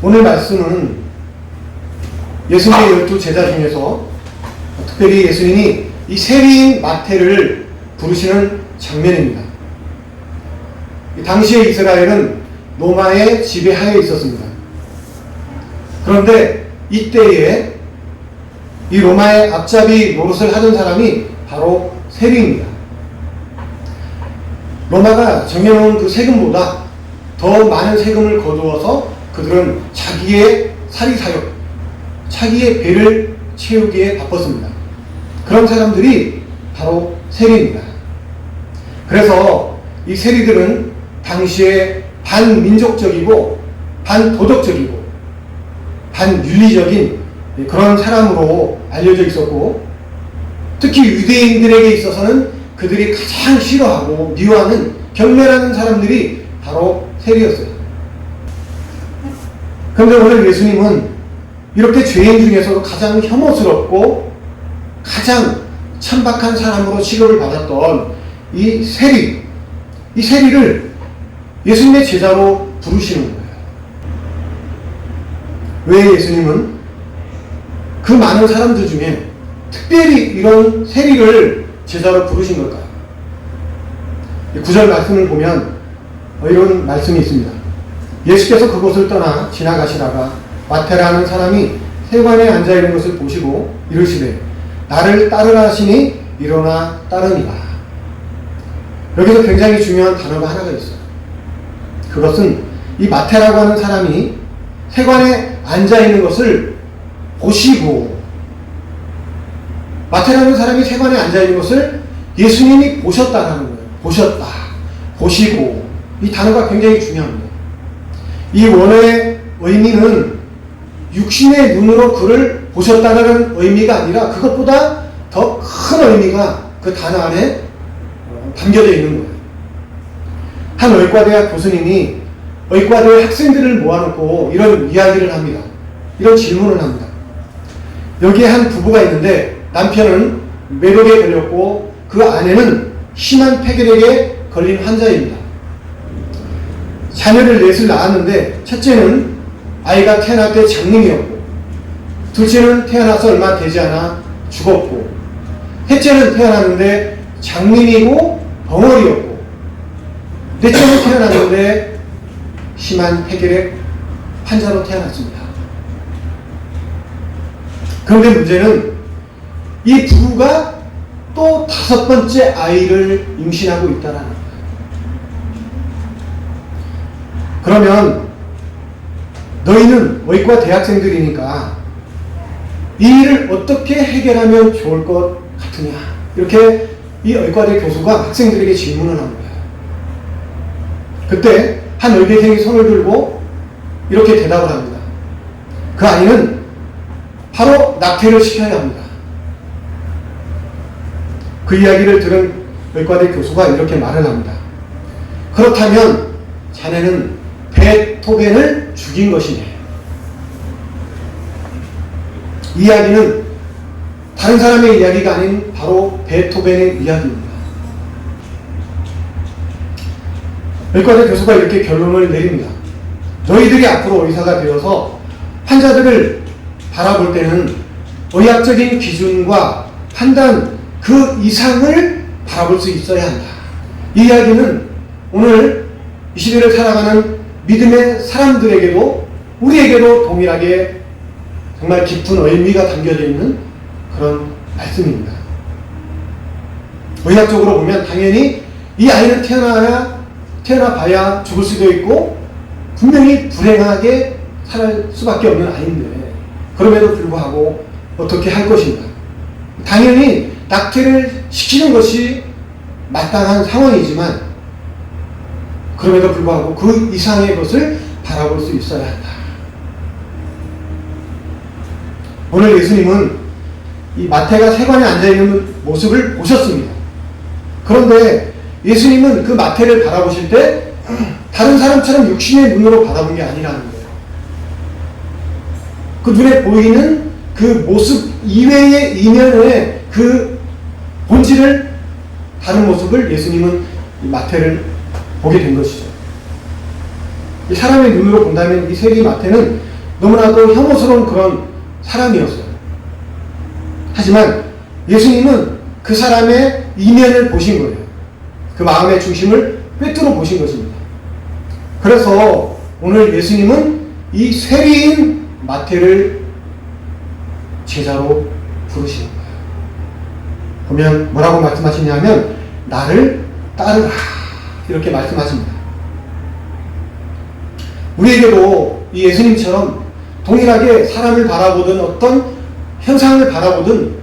오늘 말씀은 예수님의 12 제자 중에서 특별히 예수님이 이 세리인 마태를 부르시는 장면입니다. 당시의 이스라엘은 로마의 지배하에 있었습니다. 그런데 이때에 이 로마의 앞잡이 노릇을 하던 사람이 바로 세리입니다. 로마가 정해놓은 그 세금보다 더 많은 세금을 거두어서 그들은 자기의 사리사욕, 자기의 배를 채우기에 바빴습니다. 그런 사람들이 바로 세리입니다. 그래서 이 세리들은 당시에 반민족적이고 반도덕적이고 반윤리적인 그런 사람으로 알려져 있었고, 특히 유대인들에게 있어서는 그들이 가장 싫어하고 미워하는 경멸하는 사람들이 바로 세리였어요. 그런데 오늘 예수님은 이렇게 죄인 중에서도 가장 혐오스럽고 가장 천박한 사람으로 취급을 받았던 이 세리를 예수님의 제자로 부르시는 거예요. 왜 예수님은 그 많은 사람들 중에 특별히 이런 세리를 제자로 부르신 걸까요? 9절 말씀을 보면 이런 말씀이 있습니다. 예수께서 그곳을 떠나 지나가시다가 마태라는 사람이 세관에 앉아있는 것을 보시고 이르시되 나를 따르라 하시니 일어나 따르니라. 여기서 굉장히 중요한 단어가 하나가 있어요. 그것은 이 마태라고 하는 사람이 세관에 앉아있는 것을 보시고, 마태라는 사람이 세관에 앉아있는 것을 예수님이 보셨다라는 거예요. 보셨다, 보시고, 이 단어가 굉장히 중요합니다. 이 원어의 의미는 육신의 눈으로 그를 보셨다는 의미가 아니라 그것보다 더 큰 의미가 그 단어 안에 담겨져 있는 거예요. 한 의과대학 교수님이 의과대의 학생들을 모아놓고 이런 이야기를 합니다. 이런 질문을 합니다. 여기에 한 부부가 있는데 남편은 매독에 걸렸고 그 아내는 심한 폐결핵에 걸린 환자입니다. 자녀를 넷을 낳았는데 첫째는 아이가 태어날 때 장님이었고, 둘째는 태어나서 얼마 되지 않아 죽었고, 셋째는 태어났는데 장님이고 벙어리였고, 넷째는 태어났는데 심한 폐결핵 환자로 태어났습니다. 그런데 문제는 이 부부가 또 5번째 아이를 임신하고 있다는 거예요. 그러면 너희는 의과 대학생들이니까 이 일을 어떻게 해결하면 좋을 것 같으냐, 이렇게 이 의과대 교수가 학생들에게 질문을 한 거예요. 그때 한 의대생이 손을 들고 이렇게 대답을 합니다. 그 아이는 바로 낙태를 시켜야 합니다. 그 이야기를 들은 의과대 교수가 이렇게 말을 합니다. 그렇다면 자네는 베토벤을 죽인 것이네. 이 이야기는 다른 사람의 이야기가 아닌 바로 베토벤의 이야기입니다. 의과대 교수가 이렇게 결론을 내립니다. 너희들이 앞으로 의사가 되어서 환자들을 바라볼 때는 의학적인 기준과 판단 그 이상을 바라볼 수 있어야 한다. 이 이야기는 오늘 이 시대를 살아가는 믿음의 사람들에게도 우리에게도 동일하게 정말 깊은 의미가 담겨져 있는 그런 말씀입니다. 의학적으로 보면 당연히 이 아이는 태어나봐야 죽을 수도 있고 분명히 불행하게 살 수밖에 없는 아이인데, 그럼에도 불구하고 어떻게 할 것인가. 당연히 낙태를 시키는 것이 마땅한 상황이지만 그럼에도 불구하고 그 이상의 것을 바라볼 수 있어야 한다. 오늘 예수님은 이 마태가 세관에 앉아있는 모습을 보셨습니다. 그런데 예수님은 그 마태를 바라보실 때 다른 사람처럼 육신의 눈으로 바라본 게 아니라는 거예요. 그 눈에 보이는 그 모습 이외의 이면의 그 본질을, 다른 모습을 예수님은 이 마태를 보게 된 것이죠. 이 사람의 눈으로 본다면 이 세리 마태는 너무나도 혐오스러운 그런 사람이었어요. 하지만 예수님은 그 사람의 이면을 보신 거예요. 그 마음의 중심을 꿰뚫어 보신 것입니다. 그래서 오늘 예수님은 이 세리인 마태를 제자로 부르시는 거예요. 보면 뭐라고 말씀하시냐면 나를 따르라 이렇게 말씀하십니다. 우리에게도 이 예수님처럼 동일하게 사람을 바라보든 어떤 현상을 바라보든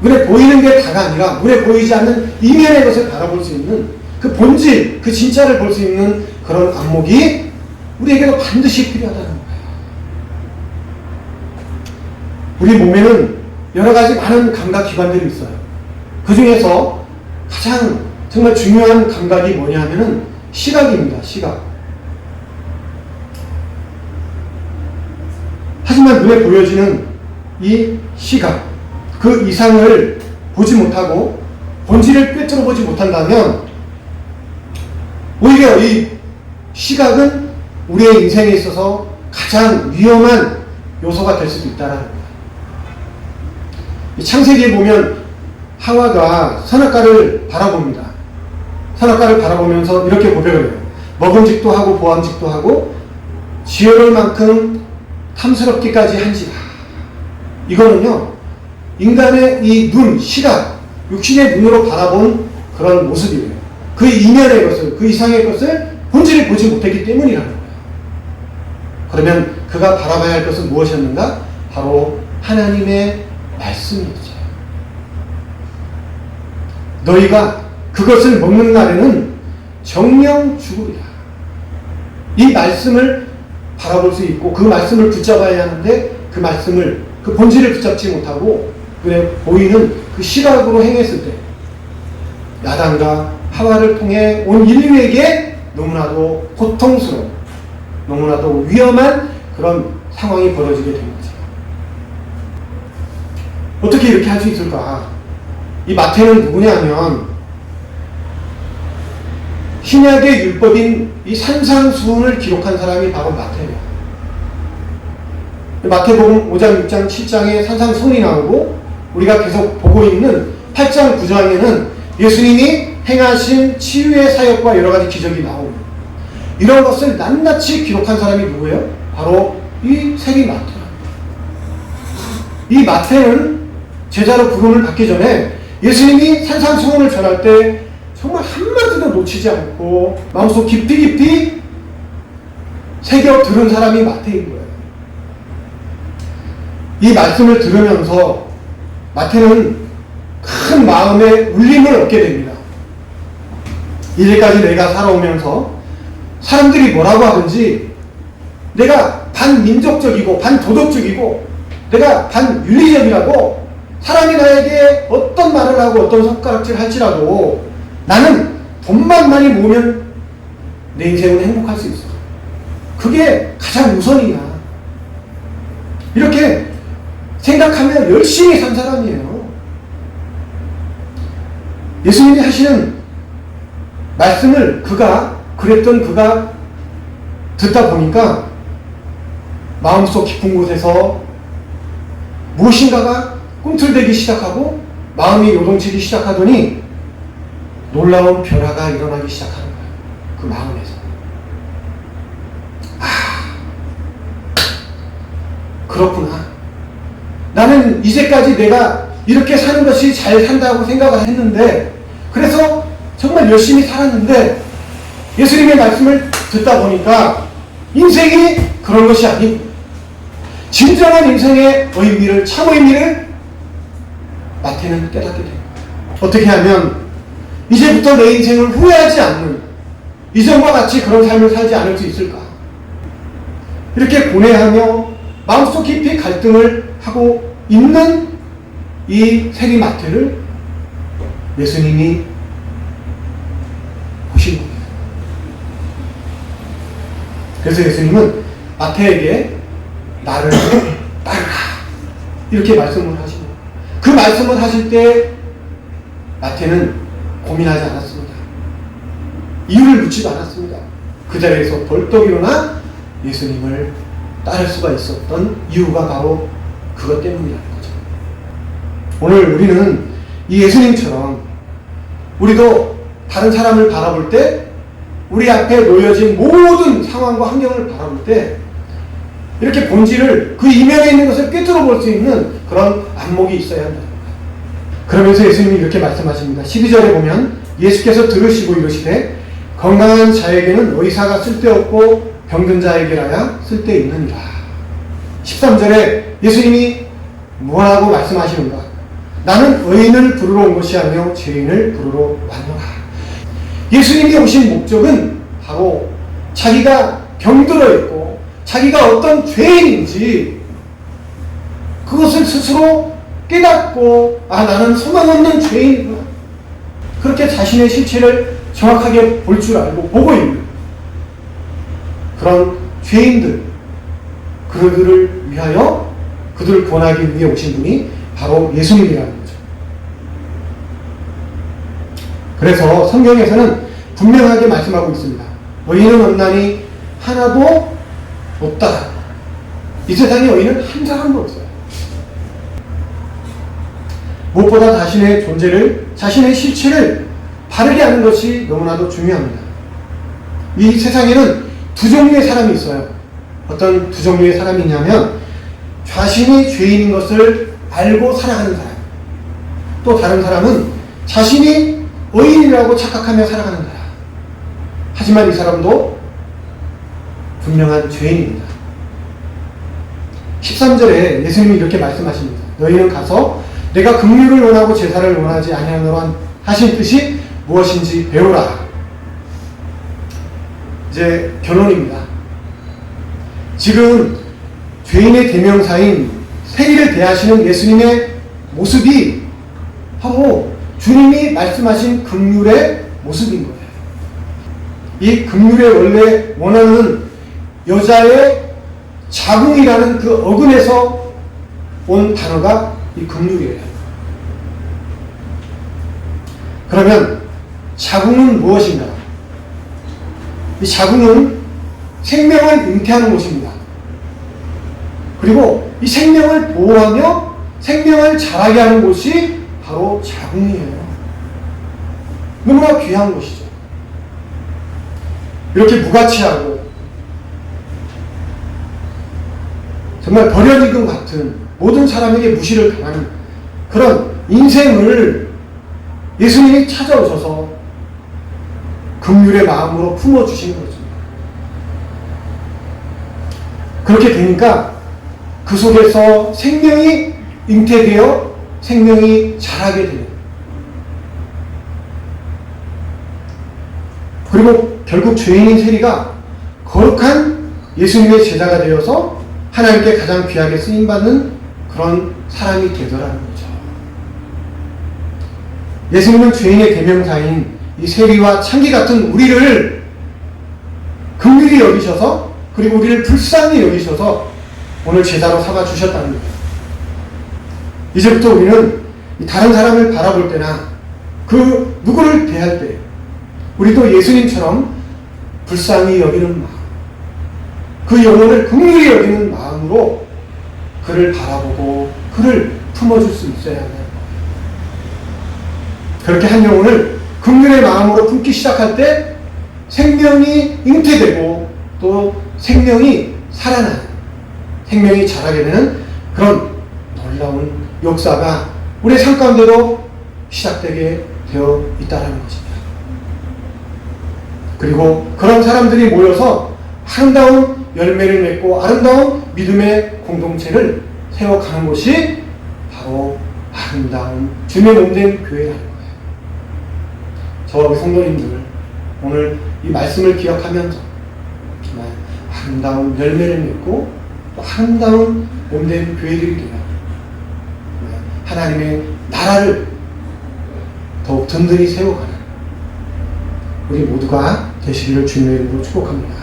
눈에 보이는 게 다가 아니라 눈에 보이지 않는 이면의 것을 바라볼 수 있는 그 본질, 그 진짜를 볼 수 있는 그런 안목이 우리에게도 반드시 필요하다는 거예요. 우리 몸에는 여러 가지 많은 감각기관들이 있어요. 그 중에서 가장 정말 중요한 감각이 뭐냐 하면은 시각입니다. 시각. 하지만 눈에 보여지는 이 시각, 그 이상을 보지 못하고 본질을 꿰뚫어 보지 못한다면 오히려 이 시각은 우리의 인생에 있어서 가장 위험한 요소가 될 수도 있다는 거예요. 이 창세기에 보면 하와가 선악과를 바라봅니다. 선악과를 바라보면서 이렇게 고백을 해요. 먹음직도 하고 보암직도 하고 지혜로울 만큼 탐스럽기까지 한지라. 이거는요, 인간의 이 눈, 시각, 육신의 눈으로 바라본 그런 모습이에요. 그 이면의 것을, 그 이상의 것을 본질을 보지 못했기 때문이라는 거예요. 그러면 그가 바라봐야 할 것은 무엇이었는가? 바로 하나님의 말씀이었죠. 너희가 그것을 먹는 날에는 정령 죽으리라. 이 말씀을 바라볼 수 있고 그 말씀을 붙잡아야 하는데 그 말씀을, 그 본질을 붙잡지 못하고 눈에 보이는 그 시각으로 행했을 때 야단과 하와를 통해 온 인류에게 너무나도 고통스러운, 너무나도 위험한 그런 상황이 벌어지게 된 거죠. 어떻게 이렇게 할 수 있을까? 이 마태는 누구냐면 신약의 율법인 이 산상수훈을 기록한 사람이 바로 마태예요. 마태복음 5장, 6장, 7장에 산상수훈이 나오고 우리가 계속 보고 있는 8장, 9장에는 예수님이 행하신 치유의 사역과 여러 가지 기적이 나옵니다. 이런 것을 낱낱이 기록한 사람이 누구예요? 바로 이 세리 마태입니다. 이 마태는 제자로 부름을 받기 전에 예수님이 산상수훈을 전할 때 정말 한마디도 놓치지 않고 마음속 깊이 새겨 들은 사람이 마태인 거예요. 이 말씀을 들으면서 마태는 큰 마음의 울림을 얻게 됩니다. 이제까지 내가 살아오면서 사람들이 뭐라고 하든지 내가 반민족적이고 반도덕적이고 내가 반윤리적이라고 사람이 나에게 어떤 말을 하고 어떤 손가락질 할지라도 나는 돈만 많이 모으면 내 인생은 행복할 수 있어. 그게 가장 우선이야. 이렇게 생각하면 열심히 산 사람이에요. 예수님이 하시는 말씀을 그가 듣다 보니까 마음속 깊은 곳에서 무엇인가가 꿈틀대기 시작하고 마음이 요동치기 시작하더니 놀라운 변화가 일어나기 시작하는 거예요. 그 마음에서. 그렇구나. 나는 이제까지 내가 이렇게 사는 것이 잘 산다고 생각을 했는데, 그래서 정말 열심히 살았는데 예수님의 말씀을 듣다 보니까 인생이 그런 것이 아니고 진정한 인생의 의미를, 참 의미를 마태는 깨닫게 됩니다. 어떻게 하면 이제부터 내 인생을 후회하지 않는, 이전과 같이 그런 삶을 살지 않을 수 있을까? 이렇게 고뇌하며 마음속 깊이 갈등을 하고 있는 이 세리 마태를 예수님이 보신 거예요. 그래서 예수님은 마태에게 나를 따르라 이렇게 말씀을 하시고, 그 말씀을 하실 때 마태는 고민하지 않았습니다. 이유를 묻지도 않았습니다. 그 자리에서 벌떡 일어나 예수님을 따를 수가 있었던 이유가 바로 그것 때문이라는 거죠. 오늘 우리는 이 예수님처럼 우리도 다른 사람을 바라볼 때 우리 앞에 놓여진 모든 상황과 환경을 바라볼 때 이렇게 본질을 그 이면에 있는 것을 꿰뚫어 볼 수 있는 그런 안목이 있어야 한다. 그러면서 예수님이 이렇게 말씀하십니다. 12절에 보면 예수께서 들으시고 이르시되 건강한 자에게는 의사가 쓸데없고 병든 자에게라야 쓸데있느니라. 13절에 예수님이 뭐라고 말씀하시는가? 나는 의인을 부르러 온 것이 아니요 죄인을 부르러 왔노라. 예수님이 오신 목적은 바로 자기가 병들어 있고 자기가 어떤 죄인인지 그것을 스스로 깨닫고 나는 소망 없는 죄인이구나. 그렇게 자신의 실체를 정확하게 볼 줄 알고 보고 있는 그런 죄인들, 그들을 위하여 그들을 구원하기 위해 오신 분이 바로 예수님이라는 거죠. 사람이죠. 그래서 성경에서는 분명하게 말씀하고 있습니다. 의인은 없나니 하나도 없다. 이 세상에 의인은 한 사람도 없어요. 무엇보다 자신의 존재를, 자신의 실체를 바르게 아는 것이 너무나도 중요합니다. 이 세상에는 두 종류의 사람이 있어요. 어떤 두 종류의 사람이 있냐면 자신이 죄인인 것을 알고 살아가는 사람, 또 다른 사람은 자신이 의인이라고 착각하며 살아가는 사람. 하지만 이 사람도 분명한 죄인입니다. 13절에 예수님이 이렇게 말씀하십니다. 너희는 가서 내가 긍휼을 원하고 제사를 원하지 아니하노라 하신 뜻이 무엇인지 배우라. 이제 결론입니다. 지금 죄인의 대명사인 세리를 대하시는 예수님의 모습이 바로 주님이 말씀하신 긍휼의 모습인 거예요. 이 긍휼의 원래 원하는 여자의 자궁이라는 그 어근에서 온 단어가 이 긍휼이에요. 그러면 자궁은 무엇인가? 이 자궁은 생명을 잉태하는 곳입니다. 그리고 이 생명을 보호하며 생명을 자라게 하는 곳이 바로 자궁이에요. 너무나 귀한 것이죠. 이렇게 무가치하고 정말 버려진 것 같은 모든 사람에게 무시를 당하는 그런 인생을 예수님이 찾아오셔서 긍휼의 마음으로 품어주시는 거죠. 그렇게 되니까 그 속에서 생명이 잉태되어 생명이 자라게 돼요. 그리고 결국 죄인인 세리가 거룩한 예수님의 제자가 되어서 하나님께 가장 귀하게 쓰임받는 그런 사람이 되더라는 거죠. 예수님은 죄인의 대명사인 이 세리와 창기 같은 우리를 긍휼히 여기셔서 그리고 우리를 불쌍히 여기셔서 오늘 제자로 삼아 주셨다는 거예요. 이제부터 우리는 다른 사람을 바라볼 때나 그 누구를 대할 때 우리도 예수님처럼 불쌍히 여기는 마음, 그 영혼을 긍휼히 여기는 마음으로 그를 바라보고 그를 품어줄 수 있어야 하는 거예요. 그렇게 한 영혼을 긍휼의 마음으로 품기 시작할 때 생명이 잉태되고 또 생명이 살아나는, 생명이 자라게 되는 그런 놀라운 역사가 우리의 삶 가운데도 시작되게 되어 있다는 것입니다. 그리고 그런 사람들이 모여서 아름다운 열매를 맺고 아름다운 믿음의 공동체를 세워가는 것이 바로 아름다운 주님의 몸된 교회라는 거예요. 저와 우리 성도님들 오늘 이 말씀을 기억하면서 정말 아름다운 열매를 맺고 또 아름다운 몸된 교회들이 되어 하나님의 나라를 더욱 든든히 세워가는 우리 모두가 되시기를 주님의 이름으로 축복합니다.